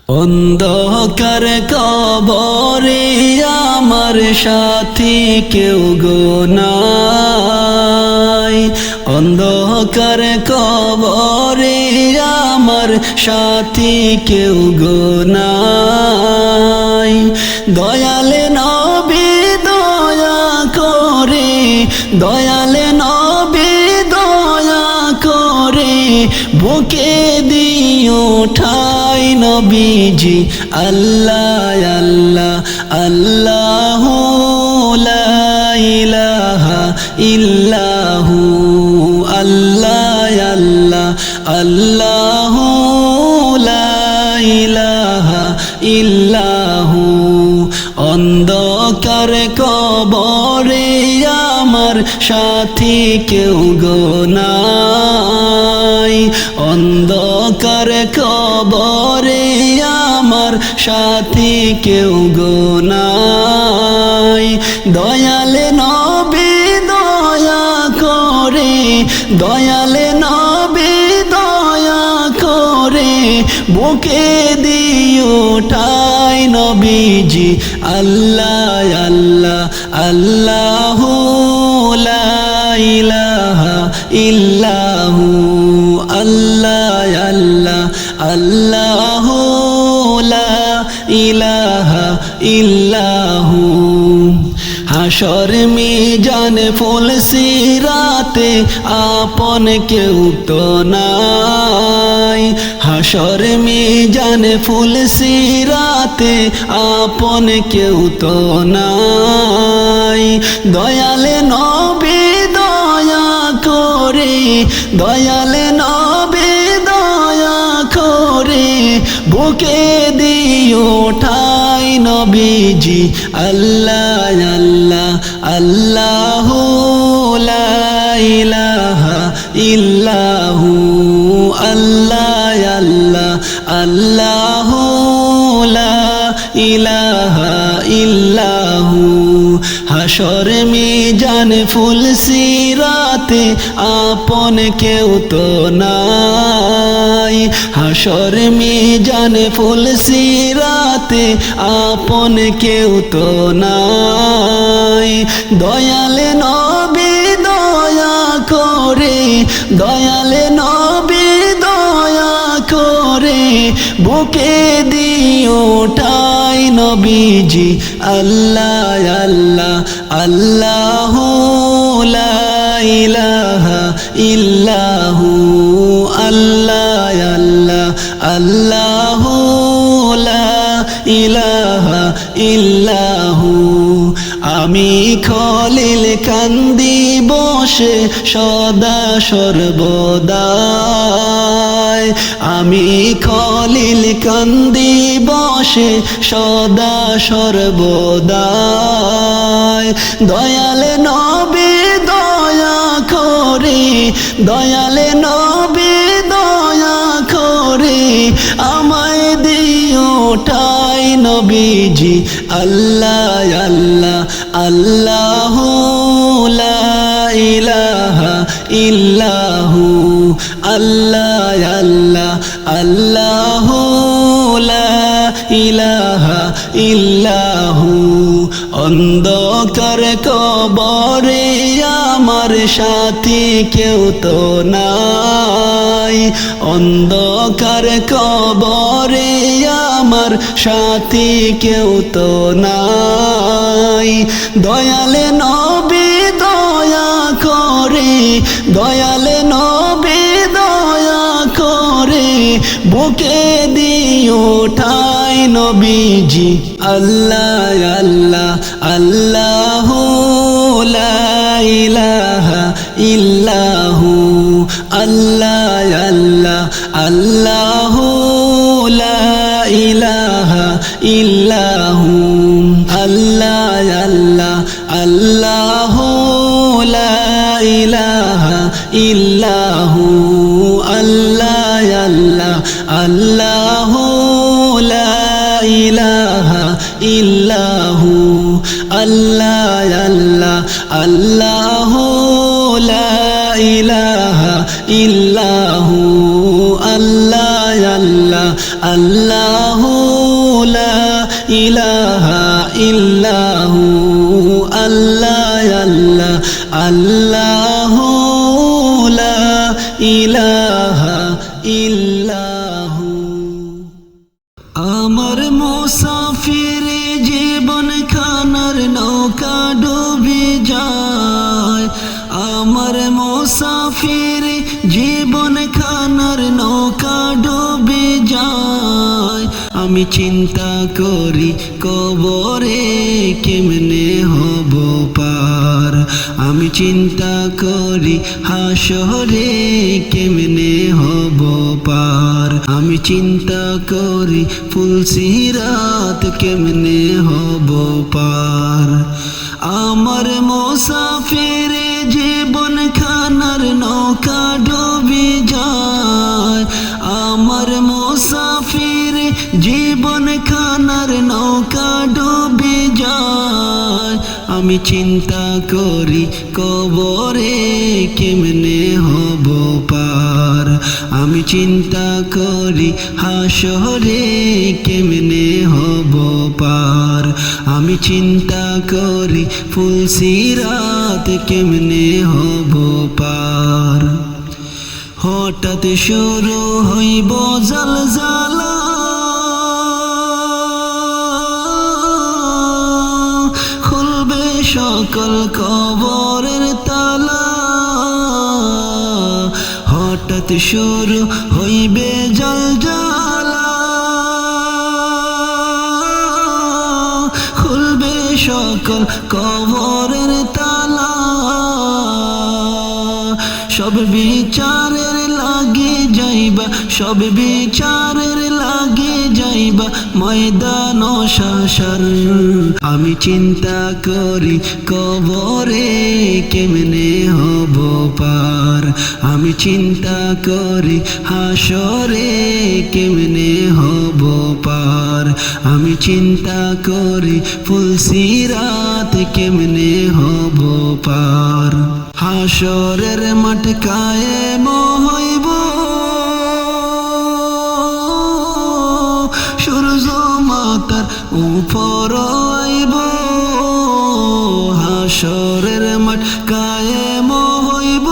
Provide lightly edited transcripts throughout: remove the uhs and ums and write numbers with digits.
অন্ধকার কবরে আমার সাথী কেউ গো নাই, অন্ধকার কবরে আমার সাথী কেউ গো নাই। দয়ালে নবী দয়া করে, দয়ালে নবী দয়া করে বুকে দিও ঠাই নবীজি। আল্লাহ আল্লাহ আল্লাহু লা ইলাহা ইল্লাহু, আল্লাহ আল্লাহ আল্লাহু লা ইলাহা ইল্লাহু। অন্ধকার কবরে আমার সাথী কেউ গো নাই, অন্ধকার কবরে আমার সাথী কেউ গো নাই। দয়ালে নবী দয়া করে, দয়ালে নবী দয়া করে বুকে দিও ঠাই নবীজি। আল্লাহ আল্লাহ আল্লাহু লা ইলাহা ইল্লাহু, আল্লাহ আল্লাহ আল্লাহু লা ইলাহা ইল্লাহু। হাসর মিজান ফুল সিরাতে আপন কেউ তো নাই, হাসর মিজান ফুল সিরাতে আপন কেউ তো নাই। দয়ালে নবী দয়া করে, দয়ালে নবী দয়া করে বুকে দিও ঠাই নবীজি। আল্লাহ আল্লাহ আল্লাহু লা ইলাহা ইল্লাহু, আল্লাহ আল্লাহ আল্লাহু লা ইলাহা ইল্লাহু। হাসর মিজান ফুল সিরাতে আপন কেউ তো নাই, হাসর মিজান ফুল সিরাতে আপন কেউ তো নাই। দয়ালে নবী দয়া করে, দয়ালে নবী দয়া করে বুকে দিও ঠাই নবীজি। আল্লাহ আল্লাহ আল্লাহু লা ইলাহা ইল্লাহু, আল্লাহ আল্লাহ আল্লাহু লা ইলাহা ইল্লাহু। আমি খলিল কান্দি বসে সদা সর্বদাই, আমি খলিল কান্দি বসে সদা সর্বদাই। দয়ালে নবী দয়া করে, দয়ালে নবী দয়া করে আমায় দিও ঠাই নবীজি। আল্লাহ আল্লাহ আল্লাহু লা ইলাহা ইল্লাহু, আল্লাহ আল্লাহ আল্লাহু লা ইলাহা ইল্লাহু। অন্ধকার কবরে আমার সাথী কেউ তো নাই, অন্ধকার কবরে আমার সাথী কেউ তো নাই। দয়ালে নবী দয়া করে, দয়ালে নবী দয়া করে বুকে দিও ঠাই নবীজি। আল্লাহ আল্লাহ আল্লাহু লা ইলাহা ইল্লাহু, আল্লাহ আল্লাহ আল্লাহু লা ইলাহা ইল্লাহু, আল্লাহ আল্লাহ আল্লাহু লা ইলাহা ইল্লাহু, আল্লাহ আল্লাহ আল্লাহু লা ইলাহা ইল্লাহু, আল্লাহ আল্লাহ আল্লাহু লা ইলাহা ইল্লাহু, আল্লাহ আল্লাহ আল্লাহু লা ইলাহা ইল্লাহু আল্লাহ আল্লাহ আল্লাহু লা ইলাহা ইল্লাহু। আমার মুসাফির জীবন খানার নৌকা ডুবে যায়, আমার মুসাফির জীবন খানার নৌকা ডুবে যায়। আমি চিন্তা করি কবরে কেমনে হব পার, আমি চিন্তা করি হাসরে কেমনে হব পার, আমি চিন্তা করি ফুলসিরাত কেমনে হব পার। আমার মুসাফির জীবন খানার নৌকা ডুবে যায়, আমার মুসাফির জীবন খানার নৌকা ডুবে যায়। আমি চিন্তা করি কবরে কেমনে হব পার, আমি চিন্তা করি হাসরে কেমনে হব পার, আমি চিন্তা করি ফুলসিরাত কেমনে হব পার। হঠাৎ শুরু হইব জালজালা, খুলবে সকল কবরের তালা। হঠাৎ শুরু হইবে জালজালা, খুলবে সকল কবরের তালা। সব বিচারের লাগে যাইবা, সব বিচারের লাগে যাইবা ময়দান শাসার। আমি চিন্তা করি কবরে কেমনে হব পার, আমি চিন্তা করি হাসরে কেমনে হব পার, আমি চিন্তা করি ফুলসিরাত কেমনে হব পার। হাসরের মাঠ কায়েম হইব, সূর্য মাতার উপর আইব। হাসরের মাঠ কায়েম হইব,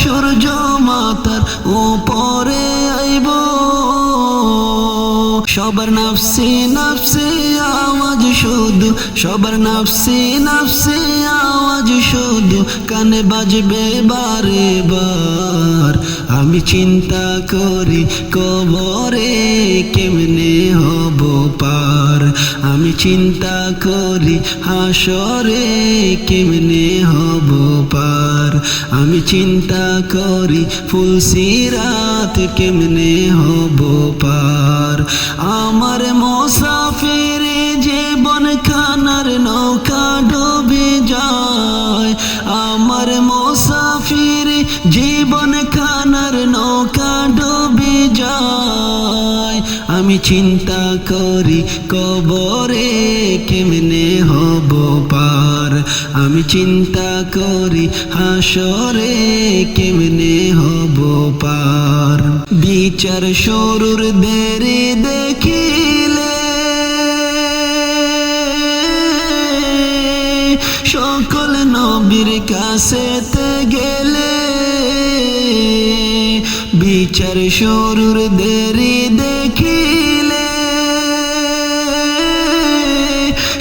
সূর্য মাতার উপরে আইব। সবার নাফসি নাফসি আওয়াজ শুধু, সবার নাফসি নাফসি আওয়াজ শুধু কানে বাজবে বারে বার। আমি চিন্তা করি কবরে কেমনে হব পার, আমি চিন্তা করি হাসরে কেমনে হব পার, আমি চিন্তা করি ফুলসিরাত কেমনে হব পার। আমার মুসাফির জীবন খানার নৌকা ডুবে যায়, আমার মুসাফির জীবন খানার নৌকা ডুবে যায়। আমি চিন্তা করি কবরে কেমনে হব পার, আমি চিন্তা করি হাসরে কেমনে হব পার। বিচার শুরুর দেরি দেখিলে সকল নবীর কাছেতে গেলে, বিচার শুরুর দেরি দেখিলে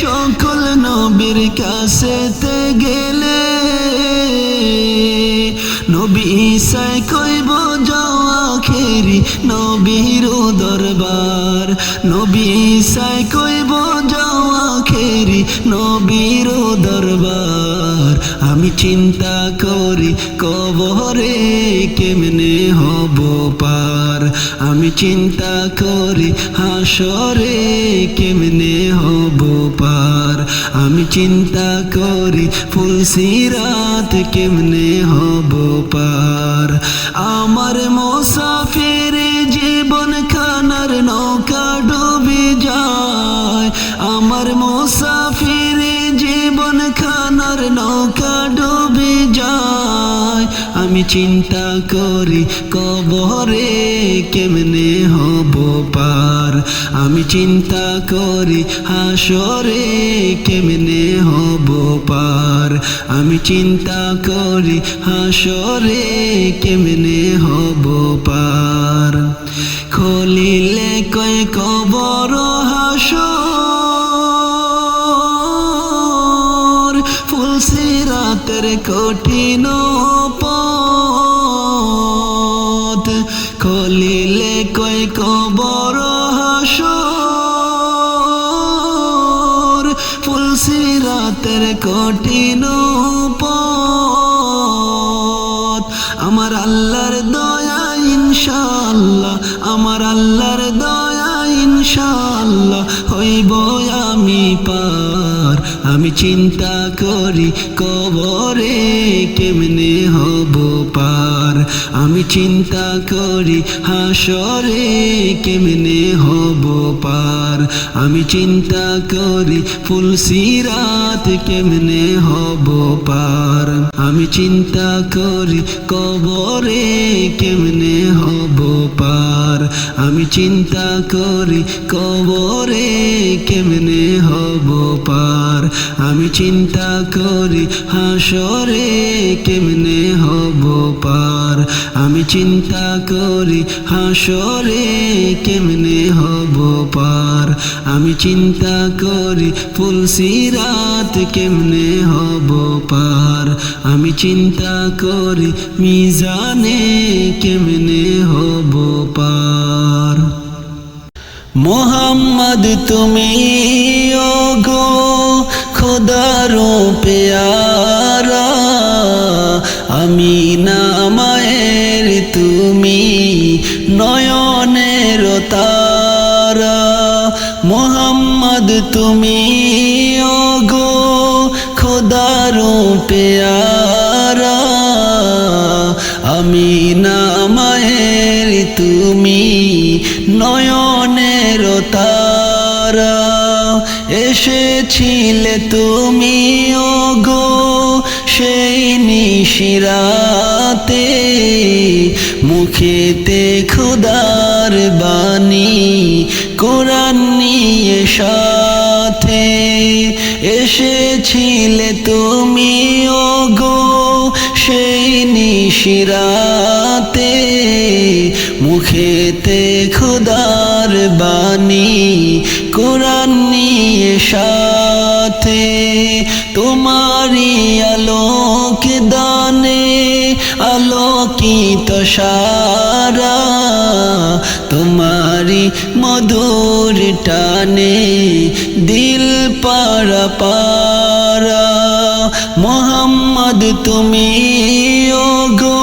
সকল নবীর কাছেতে গেলে। নবী ঈসাই কইব যাও আখেরি নবীর দরবার, নবী ঈসাই কইব যাও আখেরি নবীর দরবার। আমি চিন্তা করি কবরে কেমনে হব পার, আমি চিন্তা করি হাসরে কেমনে হব পার, আমি চিন্তা করি ফুলসিরাত কেমনে হব পার। আমার মুসাফির জীবন খানার নৌকা ডুবে যায়, আমার মুসাফির জীবন খানার নৌকা ডুবে যায়। আমি আমি চিন্তা করি কবরে কেমনে হব পার, আমি চিন্তা করি হাসরে কেমনে হব পার, আমি চিন্তা করি হাসরে কেমনে হব পার। খলিলে কয় কবর হাসর, ফুলসিরাতের কঠিন পথ, খলিলে কয় কবর হাসর, ফুলসিরাতের কঠিন পথ। আমার আল্লাহর দয়া ইনশাআল্লাহ, আমার আল্লাহর দয়া ইনশাআল্লাহ হইব আমি পার, আমি চিন্তা করি কবরে কেমনে হব পার, আমি চিন্তা করি হাসরে কেমনে হব পার, আমি চিন্তা করি ফুলসিরাত কেমনে হব পার, আমি চিন্তা করি কবরে কেমনে হব পার, আমি চিন্তা করি কবরে কেমনে হব পার, আমি চিন্তা করি হাসরে কেমনে হব পার, আমি চিন্তা করি হাসরে কেমনে হব পার, আমি চিন্তা করি ফুলসিরাত কেমনে হব পার, আমি চিন্তা করি মিজানে কেমনে হব পার। মোহাম্মদ তুমি ওগো খোদারো পেয়ারা, আমি না মায়ের তুমি নয়নের তারা, মোহাম্মদ তুমি ওগো খোদারো পেয়ারা, আমি না মায়ের তুমি নয়নের তারা, এসেছিলে তুমি ওগো সেই নিশিরাতে, মুখেতে খোদার বাণী কোরআন নিয়ে সাথে, এসেছিলে তুমি ওগো সেই নিশিরাতে, মুখেতে খোদার বাণী কোরআন নিয়ে সাথে, তোমারি আলোক দানে আলোকিত সারা, তোমারি মধুর টানে দিল পারা পারা, মোহাম্মদ তুমি ওগো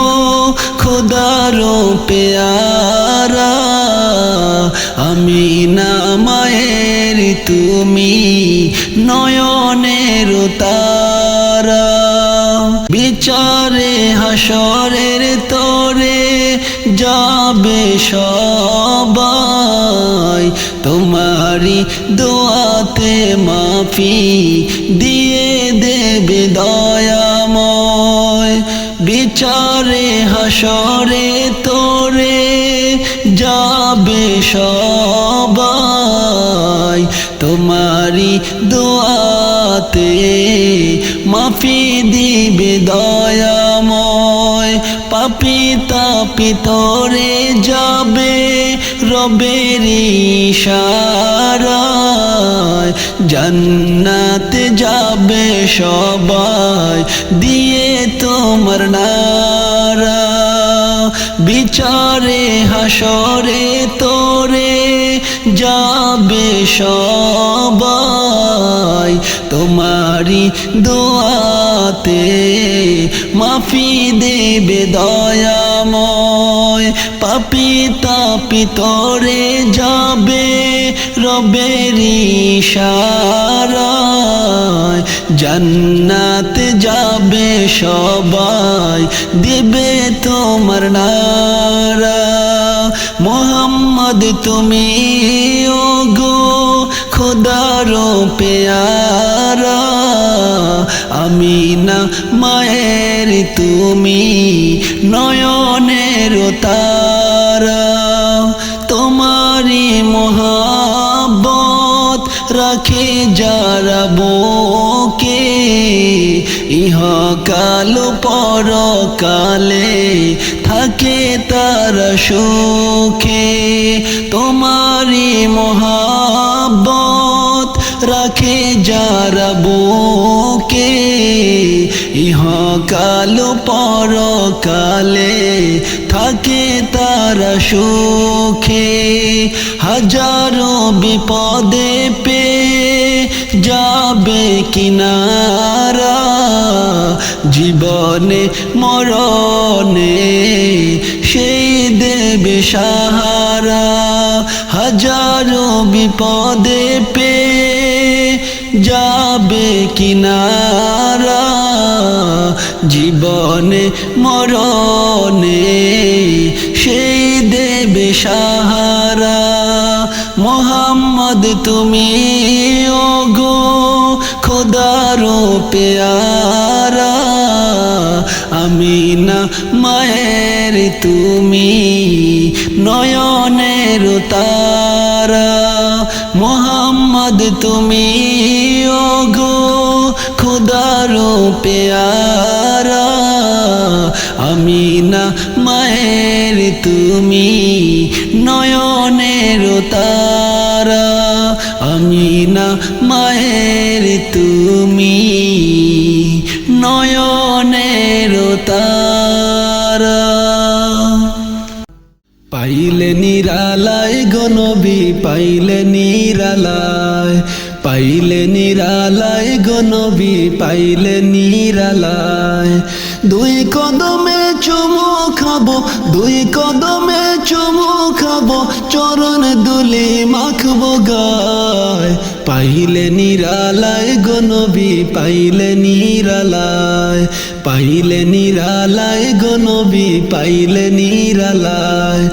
খোদারো পেয়ারা, আমি না মায়ের তুমি নয়নের তারা, বিচারে হাসরের তরে যাবে সবাই, তোমারি দোয়াতে মাফি দিয়ে দেবে দয়াময়, বিচারে হাসরে তোরে যাবে সবাই, তোমারি দোয়াতে মাফি দিবে দয়াময়, পাপী তাপী তোরে যাবে রবের ইশারায়, জান্নাতে যাবে সবাই দিয়ে তোমার নারা, বিচারে হাসরে তোরে যাবে সবাই, তোমারি দোয়াতে মাফি দেবে দয়াময়, পাপী তাপী তোরে যাবে রবের ইশারায়, জান্নাতে যাবে সবাই দিবে তোমার নারা, মোহাম্মদ তুমি ওগো খোদারো পেয়ারা আমিনা মায়ের তুমি নয়নের তারা তোমারি মোহাব্বত রাখে যারা বুকে ইহকাল পরকালে থাকে তারা সুখে তোমারি মোহাব্বত রাখে যারা বুকে ইহকাল পরকালে থাকে তারা সুখে হাজারো বিপদে পে যাবে কিনারা জীবনে মরণে সেই দেবে সাহারা হাজারো বিপদে পে যাবে কিনারা জীবনে মরণে সেই দেবে সাহারা মোহাম্মদ তুমি ওগো খোদারো পেয়ারা আমিনা মায়ের তুমি নয়নের তারা মোহাম্মদ তুমি ওগো খোদারো পেয়ারা আমিনা মায়ের তুমি নয়নের তারা আমিনা মায়ের তুমি নয়নের তারা পাইলে নিরালায় গো নবী পাইলে নিরালায় পাইলে নিরালায় গো নবী পাইলে নিরালায় দুই কদমে চুমু খাবো দুই কদমে চুমু খাবো চরণ দুলি মাখবো গায় পাইলে নিরালায় গো নবী পাইলে নিরালায় পাইলে নিরালায় গো নবী পাইলে নিরালায়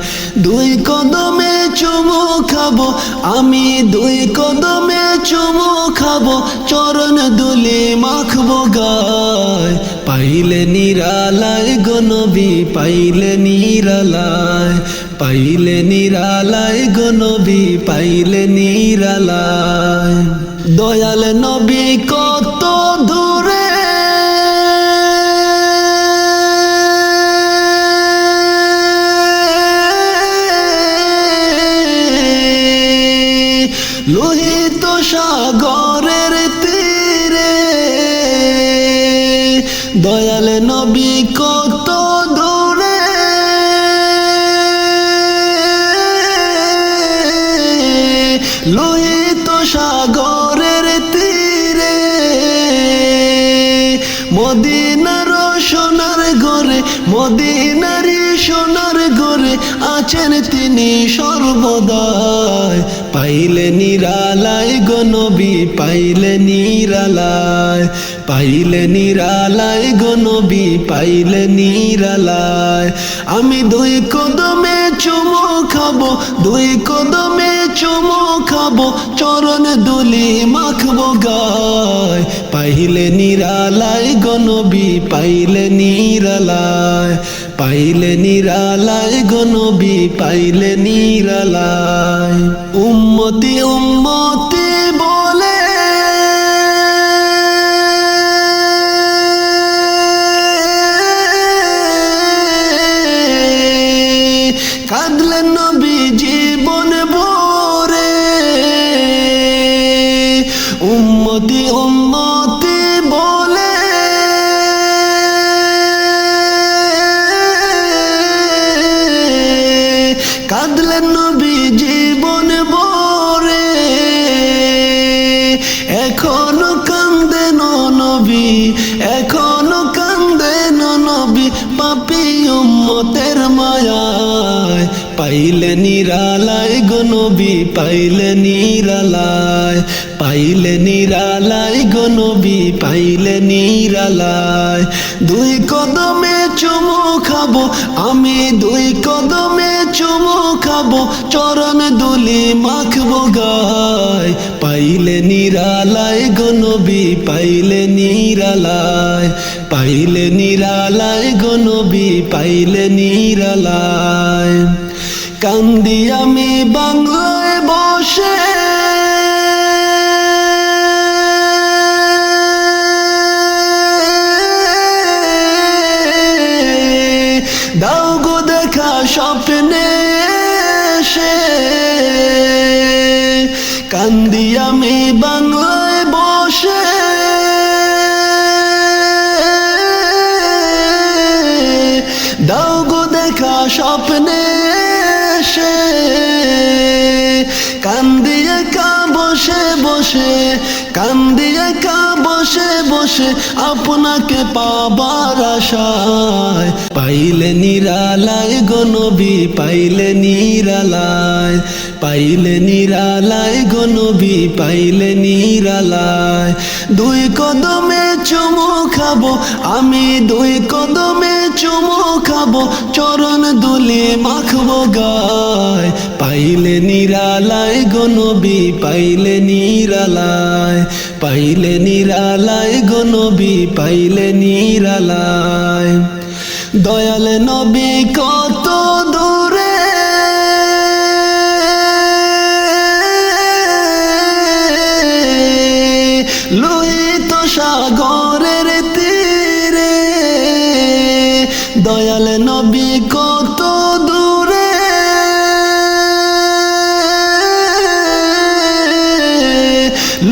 দুই কদমে চুমু খাবো আমি দুই কদমে চুমু খাবো চরণ দুলি মাখবো গায় পাইলে নিরালায় গো নবী পাইলে নিরালায় পাইলে নিরালায় গো নবী পাইলে নিরালায় দয়াল নবী কত দূরে লোহিত সাগরের তীরে দয়াল নবী কত দূরে লোহিত সাগরের তীরে মদিনার সোনার ঘরে মদিনারি সোনার ঘরে আছেন তিনি সর্বদাই পাইলে নিরালায় গো নবী পাইলে নিরালায় পাইলে নিরালায় গো নবী পাইলে নিরালায় আমি দুই কদমে চুমু খাবো দুই কদমে চুমু খাবো চরণ দুলি মাখবো গায় পাইলে নিরালায় গো নবী পাইলে নিরালায় পাইলে নিরালায় গো নবী পাইলে নিরালায় উম্মতি উম্মতি বলে কাঁদলেন নবী জীবন ভরে উম্মতি উম্মতি বলে কাঁদলেন নবী জীবন ভরে এখনো কান্দেন নবী এখনো কান্দেন নবী পাপী উম্মতের মায়ায় পাইলে নিরালায় গো নবী পাইলে নিরালায় পাইলে নিরালায় গো নবী পাইলে নিরালায় দুই কদমে চুমু খাবো আমি দুই কদমে চুমু খাবো চরণ দুলি মাখবো গায় পাইলে নিরালায় গো নবী পাইলে নিরালায় পাইলে নিরালায় গো নবী পাইলে নিরালায় কান্দি আমি বাংলায় বসে দাও গো দেখা স্বপ্নে এসে কান্দি আমি বাংলায় বসে দাও গো দেখা স্বপ্নে এসে কান্দি একা বসে বসে কান্দি একা বসে বসে আপনাকে পাবার আশায় পাইলে নিরালায় গো নবী পাইলে নিরালায় পাইলে নিরালায় গো নবী পাইলে নিরালায় দুই কদমে চুমু খাবো আমি দুই কদমে চুমু খাবো চরণ দুলি মাখবো গায় পাইলে নিরালায় গো নবী পাইলে নিরালায় পাইলে নিরালায় গো নবী পাইলে নিরালায় দয়াল নবী কত দূরে লোহিত সাগরের তীরে দয়াল নবী কত দূরে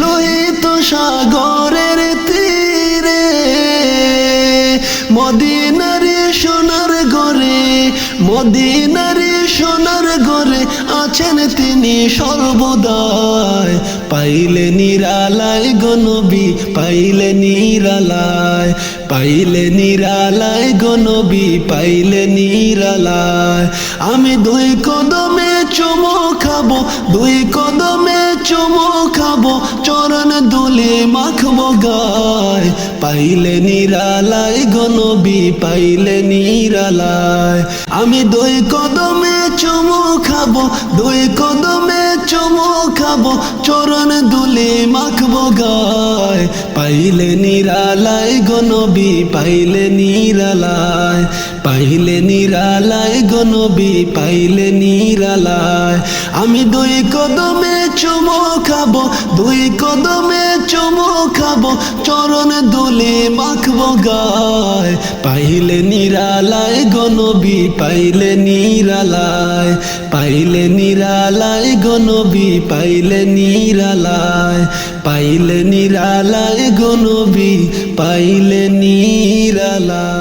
লোহিত সাগরের তীরে মদিনারি সোনার ঘরে মদিনারি সোনার ঘরে আছেন তিনি সর্বদাই পাইলে নিরালায় গো নবী পাইলে নিরালায় পাইলে নিরালায় গো নবী পাইলে নিরালায় আমি দুই কদমে চুমু খাবো দুই কদমে চুমু খাবো চরণ দুলি মাখবো গায় পাইলে নিরালায় গো নবী পাইলে নিরালায় আমি দুই কদমে চুমু খাবো দুই কদমে চুমু খাবো চরণ দুলি মাখবো গায় পাইলে নিরালায় গো নবী পাইলে নিরালায় পাইলে নিরালায় গো নবী পাইলে নিরালায় আমি দুই কদমে চুমু খাবো দুই কদমে চুমু খাবো চরণ দুলি মাখবো গায় পাইলে নিরালায় গো নবী পাইলে নিরালায় পাইলে নিরালায় গো নবী পাইলে নিরালায় পাইলে নিরালায় গো নবী পাইলে নিরালায়।